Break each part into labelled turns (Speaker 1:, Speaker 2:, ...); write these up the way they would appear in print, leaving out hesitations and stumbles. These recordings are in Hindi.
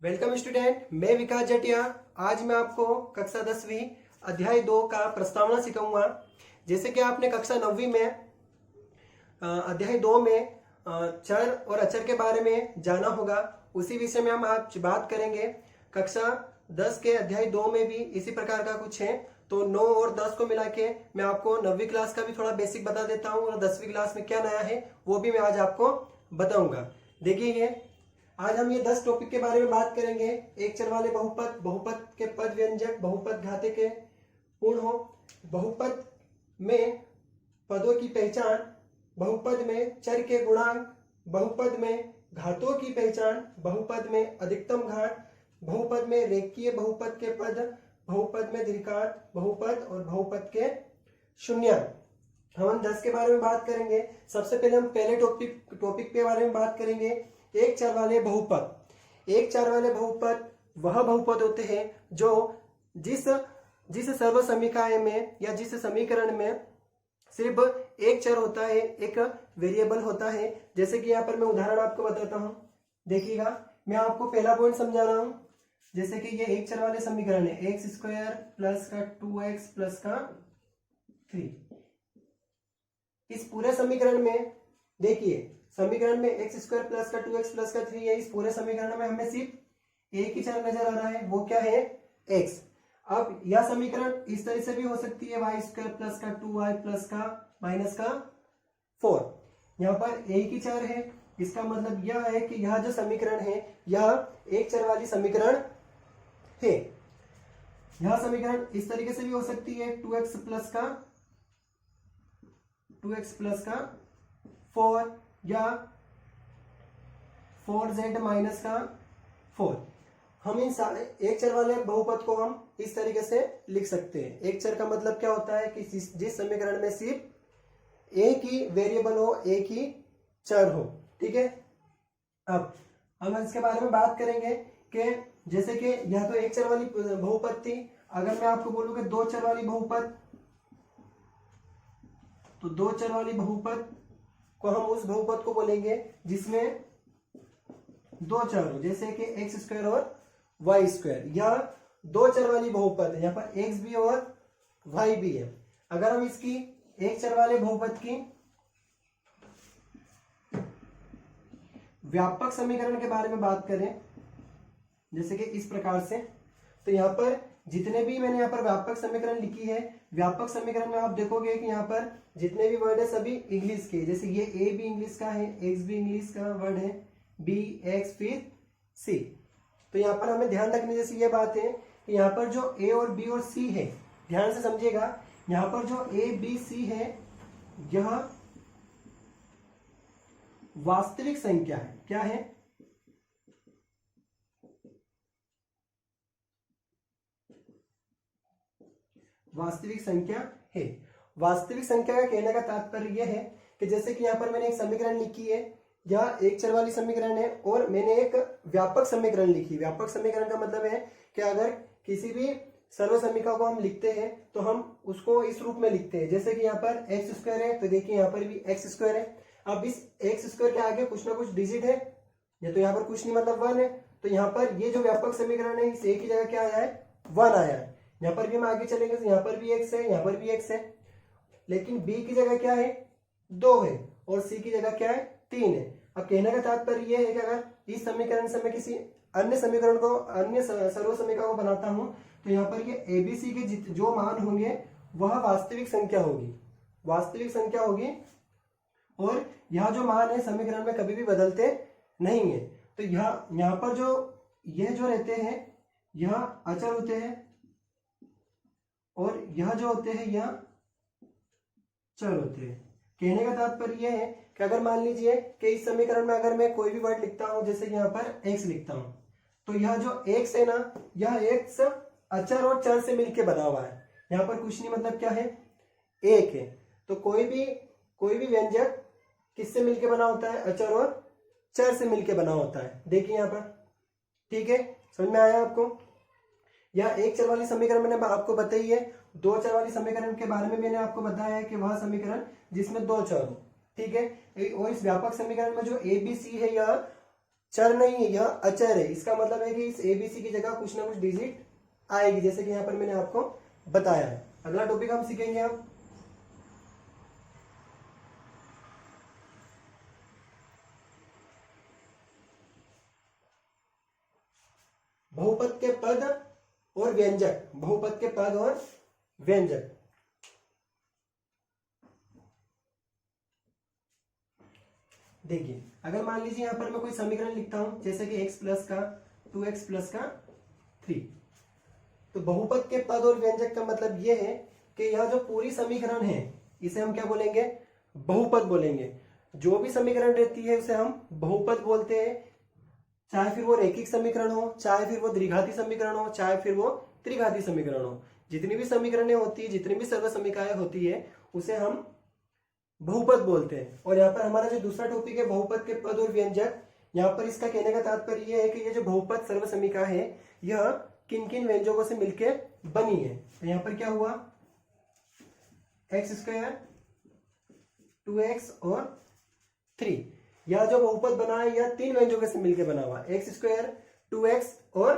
Speaker 1: वेलकम स्टूडेंट, मैं विकास जटिया। आज मैं आपको कक्षा 10वीं अध्याय 2 का प्रस्तावना सिखाऊंगा। जैसे कि आपने कक्षा 9वीं में अध्याय 2 में चर और अचर के बारे में जाना होगा, उसी विषय में हम आज बात करेंगे। कक्षा 10 के अध्याय 2 में भी इसी प्रकार का कुछ है, तो 9 और 10 को मिला के मैं आपको 9वीं क्लास का भी थोड़ा बेसिक बता देता हूँ और 10वीं क्लास में क्या नया है वो भी मैं आज आपको बताऊंगा। देखिए, आज हम ये 10 टॉपिक के बारे में बात करेंगे। एक चर वाले बहुपद, बहुपद के पद व्यंजक, बहुपद घाते के पूर्ण हो, बहुपद में पदों की पहचान, बहुपद में चर के गुणांक, बहुपद में घातों की पहचान, बहुपद में अधिकतम घात, बहुपद में रेखीय बहुपद के पद, बहुपद में द्विघात बहुपद और बहुपद के शून्यक। हम 10 के बारे में बात करेंगे। सबसे पहले हम पहले टॉपिक के बारे में बात करेंगे, एक चर वाले बहुपद। एक चर वाले बहुपद वह बहुपद होते हैं जो जिस सर्व समीकरण में या जिस समीकरण में सिर्फ एक चर होता है, एक वेरिएबल होता है। जैसे कि यहाँ पर मैं उदाहरण आपको बताता हूँ, देखिएगा। मैं आपको पहला पॉइंट समझा रहा हूँ। जैसे कि ये एक चर वाले समीकरण है, एक्स स्क्वायर प्लस का 2x प्लस का 3। इस पूरे समीकरण में देखिए, समीकरण में एक्स स्क्वायर प्लस का 2x प्लस का 3 है। इस पूरे समीकरण में हमें सिर्फ एक ही चर नजर आ रहा है, वो क्या है, x। अब यह समीकरण इस तरह से भी हो सकती है, वाई स्क्वायर प्लस का 2y प्लस का माइनस का 4। यहाँ पर एक ही चर है, इसका मतलब यह है कि यह जो समीकरण है यह एक चर वाली समीकरण है। यह समीकरण इस तरीके से भी हो सकती है, 2x प्लस का 4 या 4z माइनस का 4। हम इन सारे एक चर वाले बहुपद को हम इस तरीके से लिख सकते हैं। एक चर का मतलब क्या होता है कि जिस समीकरण में सिर्फ एक ही वेरिएबल हो, एक ही चर हो। ठीक है, अब हम इसके बारे में बात करेंगे कि जैसे कि यह तो एक चर वाली बहुपद थी। अगर मैं आपको बोलूं कि दो चर वाली बहुपद, तो दो चर वाली बहुपद को हम उस बहुपद को बोलेंगे जिसमें दो चर हो, जैसे कि एक्स स्क्वायर और वाई स्क्वायर। यह दो चर वाली बहुपद है, यहाँ पर एक्स भी और वाई भी है। अगर हम इसकी एक चर वाले बहुपद की व्यापक समीकरण के बारे में बात करें, जैसे कि इस प्रकार से, तो यहाँ पर जितने भी मैंने यहाँ पर व्यापक समीकरण लिखी है, व्यापक समीकरण में आप देखोगे कि यहाँ पर जितने भी वर्ड है सभी इंग्लिश के। जैसे ये ए भी इंग्लिश का है, एक्स भी इंग्लिश का वर्ड है, बी एक्स फिर सी। तो यहाँ पर हमें ध्यान रखने जैसी ये बात है कि यहाँ पर जो ए और बी और सी है, ध्यान से समझिएगा, यहाँ पर जो ए बी सी है यह वास्तविक संख्या है। क्या है, वास्तविक संख्या है। वास्तविक संख्या का कहने का तात्पर्य यह है कि जैसे कि यहाँ पर मैंने एक समीकरण लिखी है, यह एक चर वाली समीकरण है, और मैंने एक व्यापक समीकरण लिखी। व्यापक समीकरण का मतलब है कि अगर किसी भी सर्व समीकरण को हम लिखते हैं तो हम उसको इस रूप में लिखते हैं। जैसे कि यहाँ पर एक्स स्क्वायर है, तो देखिए यहाँ पर भी एक्स स्क्वायर है। अब इस एक्स स्क्वायर के आगे कुछ ना कुछ डिजिट है, या तो यहाँ पर कुछ नहीं मतलब 1 है, तो यहाँ पर ये जो व्यापक समीकरण है इस एक की जगह क्या आया है, 1 आया है। यहाँ पर भी हम आगे चलेंगे तो यहाँ पर भी एक्स है, यहाँ पर भी एक्स है, लेकिन बी की जगह क्या है, 2 है, और सी की जगह क्या है, 3 है। अब कहने का तात्पर्य यह है कि अगर इस समीकरण से मैं किसी अन्य समीकरण को, अन्य सर्व समीकरण को बनाता हूं, तो यहाँ पर ये एबीसी के जो मान होंगे वह वास्तविक संख्या होगी, वास्तविक संख्या होगी, और यह जो मान है समीकरण में कभी भी बदलते नहीं है। तो यहाँ पर जो यह जो रहते हैं यह अचर होते हैं, और यह जो होते हैं यह चर होते हैं। कहने का तात्पर्य यह है कि अगर मान लीजिए कि इस समीकरण में अगर मैं कोई भी वर्ड लिखता हूं, जैसे यहाँ पर x लिखता हूं, तो यह जो x है ना, यह x अचर और चर से मिलकर बना हुआ है। यहाँ पर कुछ नहीं मतलब क्या है, एक है। तो कोई भी व्यंजक किससे मिलकर बना होता है, अचर और चर से मिलकर बना होता है। देखिए यहाँ पर, ठीक है, समझ में आया आपको। यह एक चर वाली समीकरण मैंने आपको बताई है। दो चर वाली समीकरण के बारे में मैंने आपको बताया है कि वह समीकरण जिसमें दो चर हो। ठीक है, और इस व्यापक समीकरण में जो ए बी सी है यह चर नहीं है, यह अचर है। इसका मतलब है कि इस एबीसी की जगह कुछ ना कुछ डिजिट आएगी, जैसे कि यहाँ पर मैंने आपको बताया है। अगला टॉपिक हम सीखेंगे अब बहुपद के पद और व्यंजक। बहुपद के पद और व्यंजक। देखिए, अगर मान लीजिए यहाँ पर मैं कोई समीकरण लिखता हूं, जैसे कि x प्लस का 2x प्लस का 3, तो बहुपद के पद और व्यंजक का मतलब यह है कि यह जो पूरी समीकरण है इसे हम क्या बोलेंगे, बहुपद बोलेंगे। जो भी समीकरण रहती है उसे हम बहुपद बोलते हैं, चाहे फिर वो रैखिक समीकरण हो, चाहे फिर वो द्विघाती समीकरण हो, चाहे फिर वो त्रिघाती समीकरण हो। जितनी भी समीकरणें होती है, जितनी भी सर्वसमीकाएं होती है, उसे हम बहुपद बोलते हैं। और यहाँ पर हमारा जो दूसरा टॉपिक है बहुपद के पद और व्यंजक, यहाँ पर इसका कहने का तात्पर्य यह है कि ये जो बहुपद सर्वसमीका है यह किन किन व्यंजकों से मिलकर बनी है। तो यहाँ पर क्या हुआ, एक्स स्क्वायर 2x और 3, यह जो बहुपद बना है यह तीन व्यंजकों से मिलकर बना हुआ, एक्स स्क्वायर 2x और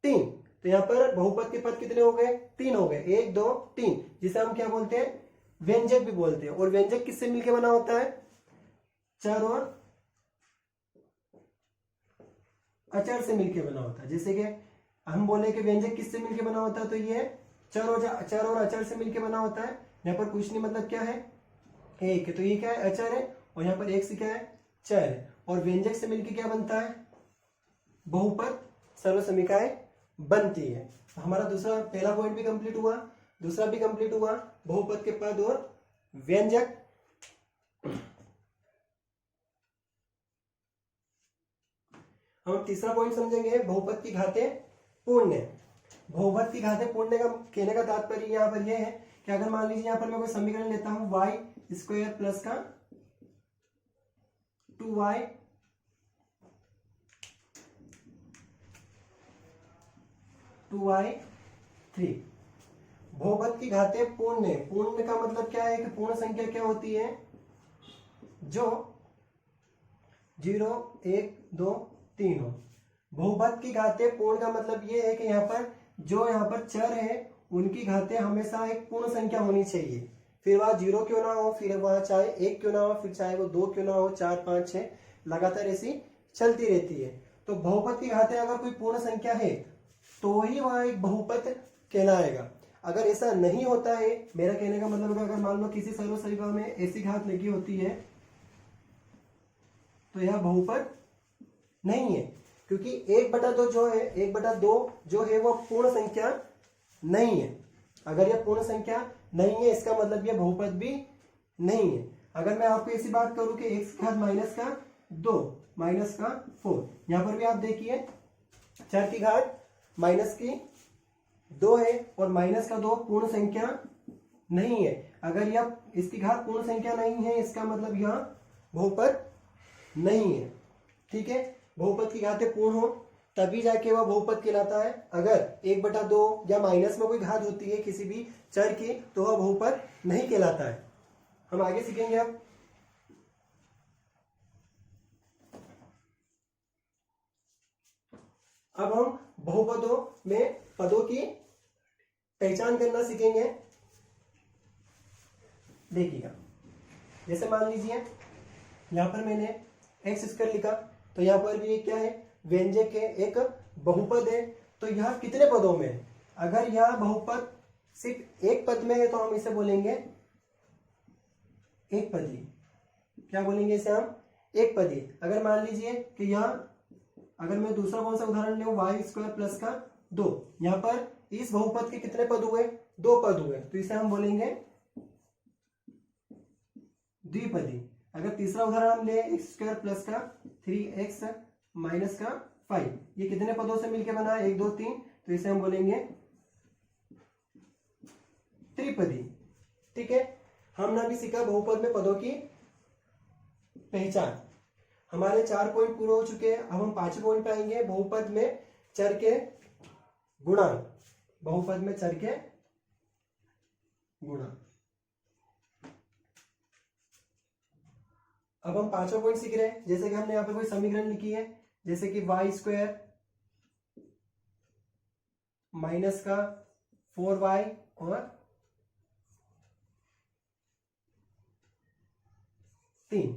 Speaker 1: 3। तो यहाँ पर बहुपद के पद कितने हो गए, 3 हो गए, 1 2 3, जिसे हम क्या बोलते हैं, व्यंजक भी बोलते हैं। और व्यंजक किससे मिलकर बना होता है, चर और अचर से मिलकर बना होता है। जैसे कि हम बोले कि व्यंजक किससे मिलकर बना होता है, तो ये चर और अचर से मिलकर बना होता है। यहाँ पर कुछ नहीं, मतलब क्या है, एक है, तो ये क्या है, अचर है, और यहाँ पर एक से क्या है, चर है। और व्यंजक से मिलकर क्या बनता है, बहुपद सर्वसमीकाएं बनती है। तो हमारा दूसरा पहला पॉइंट भी कंप्लीट हुआ, दूसरा भी कंप्लीट हुआ, बहुपद के पद और व्यंजक। हम तीसरा पॉइंट समझेंगे, बहुपद की घातें पूर्ण। बहुपद की घातें पूर्ण का कहने का तात्पर्य यहाँ पर यह है कि अगर मान लीजिए यहाँ पर मैं कोई समीकरण लेता हूं, वाई स्क्वायर प्लस का 2y टू वाई 3, बहुपद की घातें पूर्ण है। पूर्ण का मतलब क्या है कि पूर्ण संख्या क्या होती है, जो 0 1 2 3 हो। बहुपद की घातें पूर्ण का मतलब ये है कि यहाँ पर चर है उनकी घातें हमेशा एक पूर्ण संख्या होनी चाहिए। फिर वह 0 क्यों ना हो, फिर वह चाहे 1 क्यों ना हो, फिर चाहे वो 2 क्यों ना हो, 4 5 6 लगातार ऐसी चलती रहती है। तो बहुपद की घातें अगर कोई पूर्ण संख्या है तो ही वह एक बहुपद कहलाएगा। अगर ऐसा नहीं होता है, मेरा कहने का मतलब अगर मान लो किसी सर्वसमीका में ऐसी घात लगी होती है तो यह बहुपद नहीं है, क्योंकि 1/2 जो है, 1/2 जो है वो पूर्ण संख्या नहीं है। अगर यह पूर्ण संख्या नहीं है इसका मतलब यह बहुपद भी नहीं है। अगर मैं आपको ऐसी बात करूं कि x की घात माइनस का 2 माइनस का 4, यहां पर भी आप देखिए चर की घात माइनस की 2 है और माइनस का 2 पूर्ण संख्या नहीं है। अगर यह इसकी घात पूर्ण संख्या नहीं है इसका मतलब यह बहुपद नहीं है। ठीक है, बहुपद की घातें पूर्ण हो तभी जाके वह बहुपद कहलाता है। अगर 1/2 या माइनस में कोई घात होती है किसी भी चर की तो वह बहुपद नहीं कहलाता है। हम आगे सीखेंगे। अब हम बहुपदों में पदों की पहचान करना सीखेंगे। देखिएगा, जैसे मान लीजिए यहां पर मैंने एक्स स्क्वायर लिखा, तो यहां पर भी क्या है, व्यंजक है, एक बहुपद है। तो यह कितने पदों में है, अगर यह बहुपद सिर्फ एक पद में है तो हम इसे बोलेंगे एक पदी। क्या बोलेंगे इसे हम, एक पदी। अगर मान लीजिए कि यह, अगर मैं दूसरा कौन सा उदाहरण लूं, वाई स्क्वायर प्लस का 2, यहां पर इस बहुपद के कितने पद हुए, 2 पद हुए, तो इसे हम बोलेंगे द्विपदी। अगर तीसरा उदाहरण हम ले, एक्स स्क्वायर प्लस का 3x माइनस का 5, ये कितने पदों से मिलकर बना है, 1 2 3, तो इसे हम बोलेंगे त्रिपदी। ठीक है, हमने अभी सीखा बहुपद में पदों की पहचान। हमारे 4 पॉइंट पूरे हो चुके हैं। अब हम 5वें पॉइंट पे आएंगे, बहुपद में चर के गुणांक। बहुपद में चर के गुणांक। अब हम 5वां पॉइंट सीख रहे हैं। जैसे कि हमने यहाँ पर कोई समीकरण लिखी है, जैसे कि वाई स्क्वायर माइनस का 4y और 3।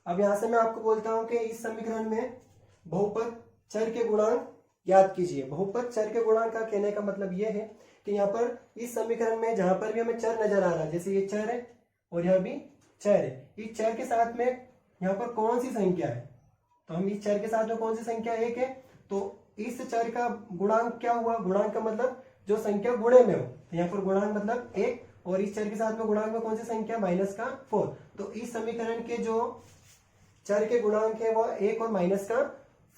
Speaker 1: अब यहां से मैं आपको बोलता हूं कि इस समीकरण में बहुपद चर के गुणांक याद कीजिए। बहुपद चर के गुणांक का कहने का मतलब यह है कि यहाँ पर इस समीकरण में जहां पर भी हमें चर नजर आ रहा है, जैसे ये चर है और यह भी चर है, इस चर के साथ में यहाँ पर कौन सी संख्या है, तो हम इस चर के साथ में कौन सी संख्या 1 है, तो इस चर का गुणांक क्या हुआ, गुणांक का मतलब जो संख्या गुणे में हो, तो यहाँ पर गुणांक मतलब 1 और इस चर के साथ में गुणांक में कौन सी संख्या माइनस का 4। तो इस समीकरण के जो चर के गुणांक है वह 1 और माइनस का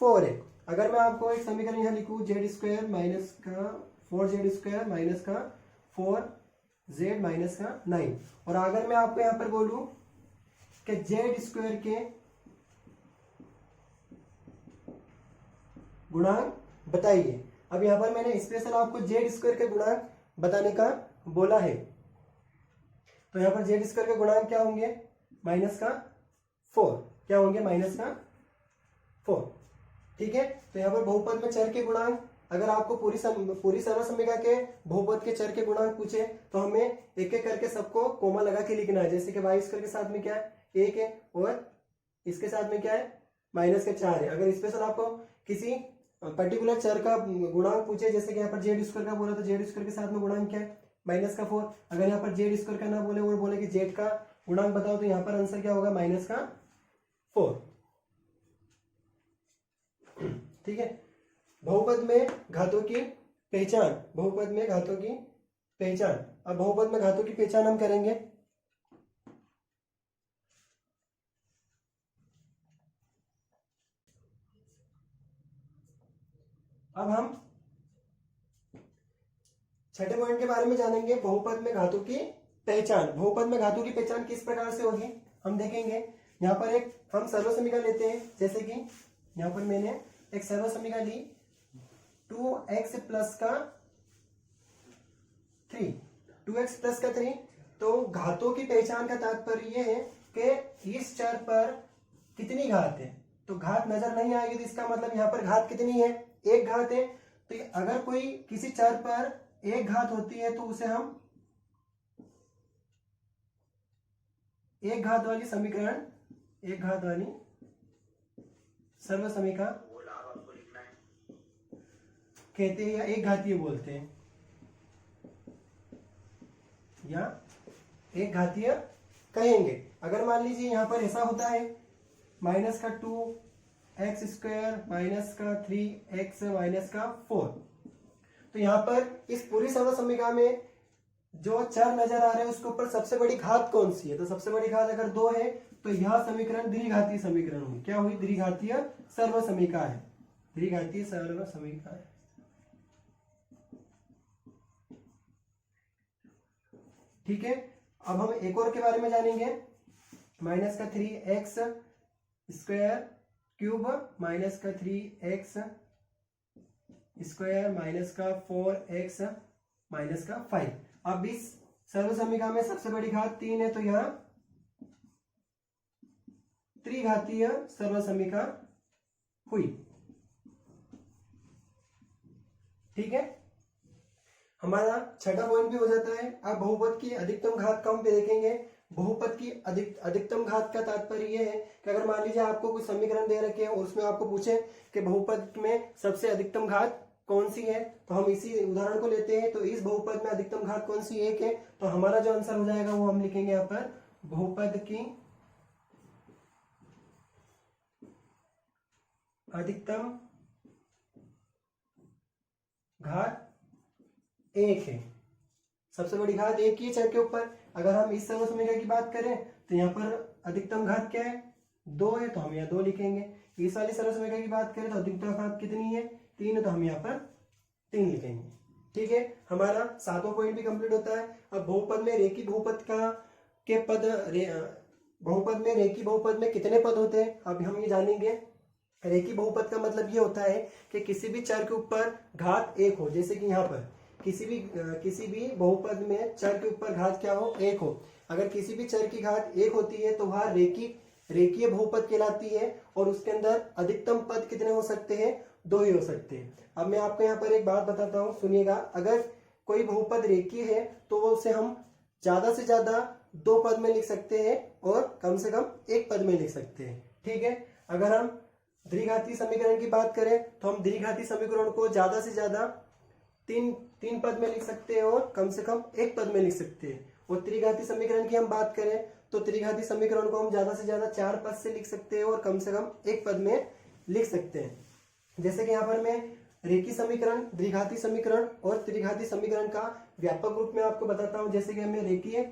Speaker 1: 4 है। अगर मैं आपको एक समीकरण यहाँ लिखूं जेड स्क्वायर माइनस का 4z स्क्वायर माइनस का 4z माइनस का 9, और अगर मैं आपको यहाँ पर बोलूं कि जेड स्क्वायर के गुणांक बताइए। अब यहाँ पर मैंने स्पेशल आपको जेड स्क्वायर के गुणांक बताने का बोला है, तो यहाँ पर जेड स्क्वायर के गुणांक क्या होंगे, माइनस का 4, क्या होंगे, माइनस का 4। ठीक है, तो यहाँ पर बहुपद में चर के गुणांक, अगर आपको पूरी सर्वसम्मिका के बहुपद के चर के गुणांक पूछे तो हमें एक एक करके सबको कोमा लगा के लिखना है। जैसे कि वाई स्क्वायर के साथ में क्या है, 1 है और इसके साथ में क्या है, माइनस का 4 है। अगर स्पेशल आपको किसी पर्टिकुलर चर का गुणांक पूछे, जैसे कि यहाँ पर जेड स्क्वायर का बोला तो जेड स्क्वायर के साथ में गुणांक क्या है, माइनस का 4। अगर यहाँ पर जेड स्क्वायर का ना बोले और बोले कि जेड का गुणांक बताओ, तो यहाँ पर आंसर क्या होगा, माइनस का 4। ठीक है, बहुपद में घातों की पहचान, बहुपद में घातों की पहचान। अब बहुपद में घातों की पहचान हम करेंगे। अब हम छठे पॉइंट के बारे में जानेंगे, बहुपद में घातों की पहचान। बहुपद में घातों की पहचान किस प्रकार से होगी हम देखेंगे। यहाँ पर एक हम सर्वसम्मिका लेते हैं, जैसे कि यहाँ पर मैंने एक सर्वसम्मिका ली 2x प्लस का 3, 2x प्लस का 3। तो घातों की पहचान का तात्पर्य यह है कि इस चर पर कितनी घात है, तो घात नजर नहीं आएगी तो इसका मतलब यहाँ पर घात कितनी है, 1 घात है। तो अगर कोई किसी चर पर 1 घात होती है तो उसे हम 1 घात वाली समीकरण, 1 घात वाली सर्वसम्मिका कहते हैं या एक घातीय बोलते हैं, या एक घातीय कहेंगे। अगर मान लीजिए यहाँ पर ऐसा होता है माइनस का 2x स्क्वायर माइनस का 3x माइनस का 4, तो यहाँ पर इस पूरी सर्वसम्मिका में जो चर नजर आ रहे हैं उसके ऊपर सबसे बड़ी घात कौन सी है, तो सबसे बड़ी घात अगर 2 है तो यह समीकरण द्विघातीय समीकरण हुई। क्या हुई, द्विघातीय सर्वसम्मिका है, द्विघातीय सर्वसम्मिका है। ठीक है, अब हम एक और के बारे में जानेंगे, माइनस का 3x स्क्वायर क्यूब माइनस का 3x स्क्वायर माइनस का 4x माइनस का 5। अब इस सर्वसम्मिका में सबसे बड़ी घात 3 है, तो यह त्रिघातीय सर्वसम्मिका हुई। ठीक है, हमारा छठा पॉइंट भी हो जाता है। अब बहुपद की अधिकतम घात का हम देखेंगे। बहुपद की अधिकतम घात का तात्पर्य यह है कि अगर मान लीजिए आपको कुछ समीकरण दे रखे हैं और उसमें आपको पूछे कि बहुपद में सबसे अधिकतम घात कौन सी है, तो हम इसी उदाहरण को लेते हैं। तो इस बहुपद में अधिकतम घात कौन सी, 1 है, तो हमारा जो आंसर हो जाएगा वो हम लिखेंगे यहाँ पर बहुपद की अधिकतम घात 1 है। सबसे बड़ी घात 1 ही है चर के ऊपर। अगर हम इस सर्वसम्मिका की बात करें तो यहाँ पर अधिकतम घात क्या है, 2 है, तो हम यहाँ 2 लिखेंगे। इस वाली सर्वसम्मिका की बात करें तो अधिकतम घात कितनी है, 3 है, तो हम यहाँ पर 3 लिखेंगे। ठीक है, हमारा 7वां पॉइंट भी कंप्लीट होता है। अब बहुपद में रेखी बहुपद का के पद बहुपद में रेखी बहुपद में कितने पद होते हैं, अब हम ये जानेंगे। रेखी बहुपद का मतलब ये होता है कि किसी भी चर के ऊपर घात 1 हो, जैसे कि यहाँ पर किसी भी बहुपद में चर के ऊपर घात क्या हो, 1 हो। अगर किसी भी चर की घात 1 होती है तो वह रेखी रेखीय बहुपद कहलाती है और उसके अंदर अधिकतम पद कितने हो सकते हैं, 2 ही हो सकते हैं। अब मैं आपको यहाँ पर एक बात बताता हूँ, सुनिएगा। अगर कोई बहुपद रेखीय है तो वो उसे हम ज्यादा से ज्यादा 2 पद में लिख सकते हैं और कम से कम 1 पद में लिख सकते हैं, ठीक है। अगर हम द्विघाती समीकरण की बात करें तो हम द्विघाती समीकरण को ज्यादा से ज्यादा तीन पद में लिख सकते हैं और कम से कम 1 पद में लिख सकते हैं। और त्रिघाती समीकरण की हम बात करें तो त्रिघाती समीकरण को हम ज्यादा से ज्यादा 4 पद से लिख सकते हैं और कम से कम 1 पद में लिख सकते हैं। जैसे कि यहाँ पर मैं रेखीय समीकरण, द्विघाती समीकरण और त्रिघाती समीकरण का व्यापक रूप में आपको बताता हूं। जैसे कि हमें रेखीय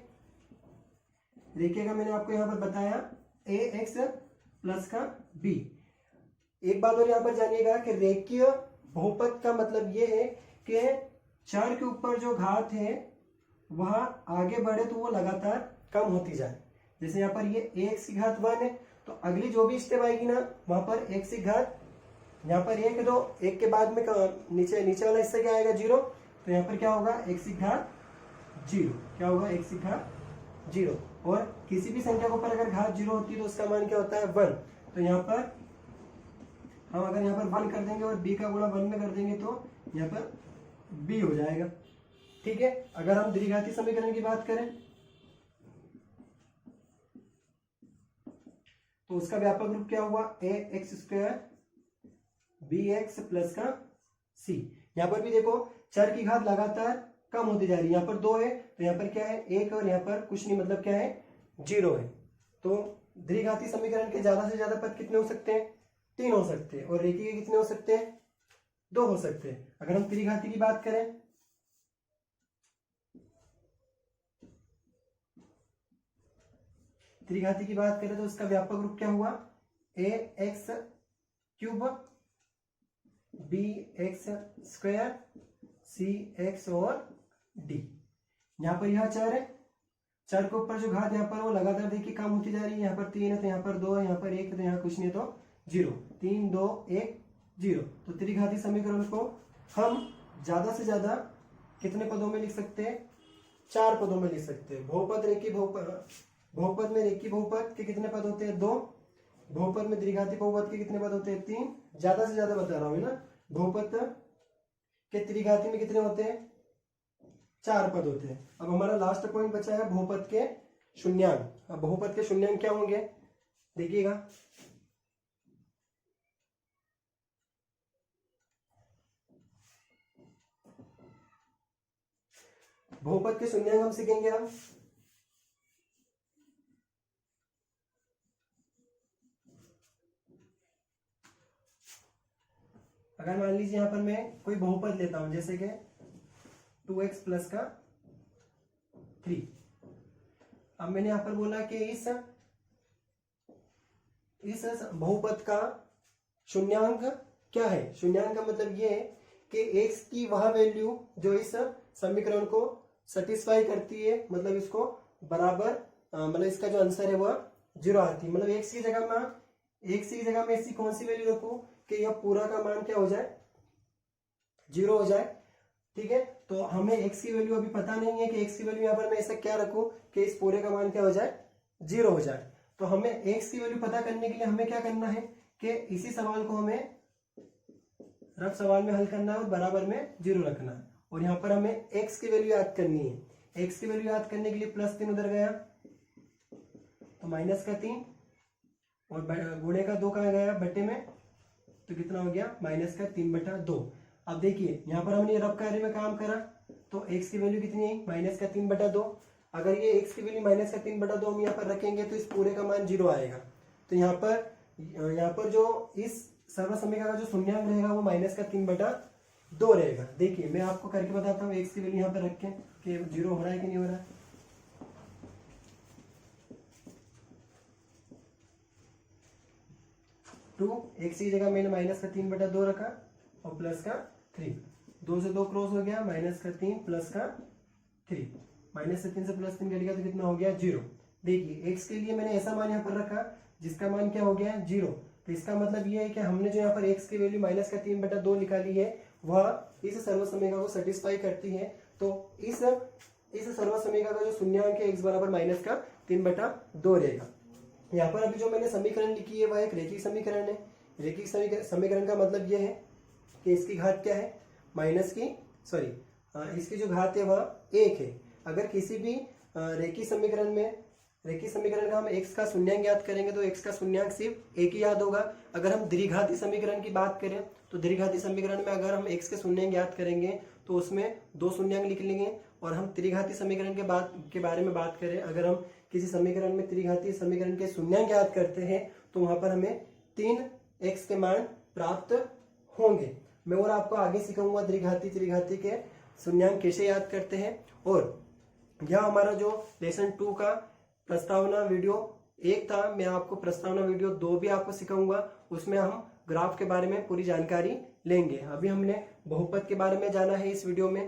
Speaker 1: का मैंने आपको यहाँ पर बताया ax प्लस का b। एक बात और यहाँ पर जानिएगा कि रेखीय बहुपद का मतलब ये है कि चर के ऊपर जो घात है वह आगे बढ़े तो वो लगातार कम होती जाए। जैसे यहाँ पर ये ax की घात 1 है तो अगली जो भी स्टेप आएगी ना वहां पर x की घात, यहाँ पर 1 है तो 1 के बाद में नीचे वाला हिस्सा क्या आएगा, 0। तो यहाँ पर क्या होगा, x की घात 0। क्या होगा, x की घात 0। और किसी भी संख्या के ऊपर अगर घात 0 होती है तो उसका मान क्या होता है, 1। तो यहाँ पर हम अगर यहाँ पर 1 कर देंगे और b का गुणा 1 में कर देंगे तो यहाँ पर b हो जाएगा, ठीक है। अगर हम द्विघाती समीकरण की बात करें तो उसका व्यापक रूप क्या हुआ, ax स्क्वायर bx प्लस का c। यहाँ पर भी देखो चर की घात लगातार कम होती जा रही है। यहाँ पर 2 है तो यहाँ पर क्या है, 1 और यहाँ पर कुछ नहीं, मतलब क्या है, 0 है। तो द्विघाती समीकरण के ज्यादा से ज्यादा पद कितने हो सकते हैं, 3 हो सकते हैं। और रेखीय के कितने हो सकते हैं, 2 हो सकते हैं। अगर हम त्रिघाती की बात करें तो उसका व्यापक रूप क्या हुआ, ax cube bx square cx और d। यहाँ पर यह चर है, चर के ऊपर जो घात यहाँ पर वो लगातार देखिए कम होती जा रही है। यहाँ पर 3 है तो यहाँ पर 2 है, यहाँ पर 1 है तो यहाँ कुछ नहीं तो 0। 3 2 1 0। तो त्रिघाती समीकरण को हम ज्यादा से ज्यादा कितने पदों में लिख सकते हैं, 4 पदों में लिख सकते हैं। बहुपद में रेखीय बहुपद के कितने पद होते हैं, 2। बहुपद में द्विघाती बहुपद के कितने पद होते हैं, 3। ज्यादा से ज्यादा बता रहा हूं ना। बहुपद के त्रिघाती में कितने होते हैं, 4 पद होते हैं। अब हमारा लास्ट पॉइंट बचा है बहुपद के शून्यांक। अब बहुपद के शून्यांक क्या होंगे, देखिएगा। बहुपद के शून्यांक हम सीखेंगे हम अगर मान लीजिए यहाँ पर मैं कोई बहुपद लेता हूं जैसे कि 2x प्लस का 3। अब मैंने यहां पर बोला कि इस बहुपद का शून्यांक क्या है। शून्यांक का मतलब ये है कि x की वह वैल्यू जो इस समीकरण को सेटिस्फाई करती है, मतलब इसको बराबर, मतलब इसका जो आंसर है वह 0 आती है। मतलब x की जगह में ऐसी कौन सी वैल्यू रखूं कि यह पूरा का मान क्या हो जाए, 0 हो जाए, ठीक है। तो हमें x की वैल्यू अभी पता नहीं है कि x की वैल्यू यहाँ पर मैं ऐसा क्या रखूं कि इस पूरे का मान क्या हो जाए, 0 हो जाए। तो हमें x की वैल्यू पता करने के लिए हमें क्या करना है कि इसी सवाल को हमें रफ सवाल में हल करना है और बराबर में 0 रखना है। और यहाँ पर हमें x की वैल्यू याद करनी है। x की वैल्यू याद करने के लिए +3 उधर गया तो -3 और गुणे का 2 कहाँ गया, बटे में, तो कितना हो गया, -3/2। अब देखिए यहाँ पर हमने रफ कार्य में काम करा तो x की वैल्यू कितनी है, -3/2। अगर ये x की वैल्यू -3/2 हम यहाँ पर रखेंगे तो इस पूरे का मान 0 आएगा। तो यहाँ पर जो इस सर्वसमीकरण का जो शून्यांक रहेगा वो -3/2 रहेगा। देखिए मैं आपको करके बताता हूँ, x की वैल्यू यहाँ पर रखें कि 0 हो रहा है कि नहीं हो रहा है। 2 x की जगह मैंने -3/2 रखा और प्लस का 3, 2 से 2 क्रॉस हो गया, -3 प्लस का 3, -3 से +3 कटेगा तो कितना हो गया, 0। देखिए x के लिए मैंने ऐसा मान यहाँ पर रखा जिसका मान क्या हो गया है, 0। तो इसका मतलब ये है कि हमने जो यहाँ पर x की वैल्यू -3/2 निकाली है वह इस सर्वसमीकरण को सेटिस्फाई करती है। तो इस सर्वसमीकरण का जो शून्यांक है x बराबर -3/2 रहेगा। यहाँ पर अभी जो मैंने समीकरण लिखी है वह एक रैखिक समीकरण है। रैखिक समीकरण का मतलब यह है कि इसकी घात क्या है, इसकी जो घात है वह 1 है। अगर किसी भी रैखिक समीकरण का हम x का शून्यांक ज्ञात करेंगे तो x का शून्यांक सिर्फ 1 ही याद होगा। अगर हम द्विघाती समीकरण की बात करें तो द्विघाती समीकरण में अगर हम x के शून्यांक ज्ञात करेंगे तो उसमें 2 शून्यांक लिख लेंगे। और हम त्रिघाती समीकरण के बारे में बात करें, अगर हम किसी समीकरण में त्रिघाती समीकरण के शून्यांक ज्ञात करते हैं तो वहां पर हमें 3x के मान प्राप्त होंगे। मैं और आपको आगे सिखाऊंगा त्रिघाती के शून्यांक कैसे याद करते हैं। और यह हमारा जो लेसन 2 का प्रस्तावना वीडियो 1 था, मैं आपको प्रस्तावना वीडियो 2 भी आपको सिखाऊंगा। उसमें हम ग्राफ के बारे में पूरी जानकारी लेंगे। अभी हमने बहुपद के बारे में जाना है इस वीडियो में।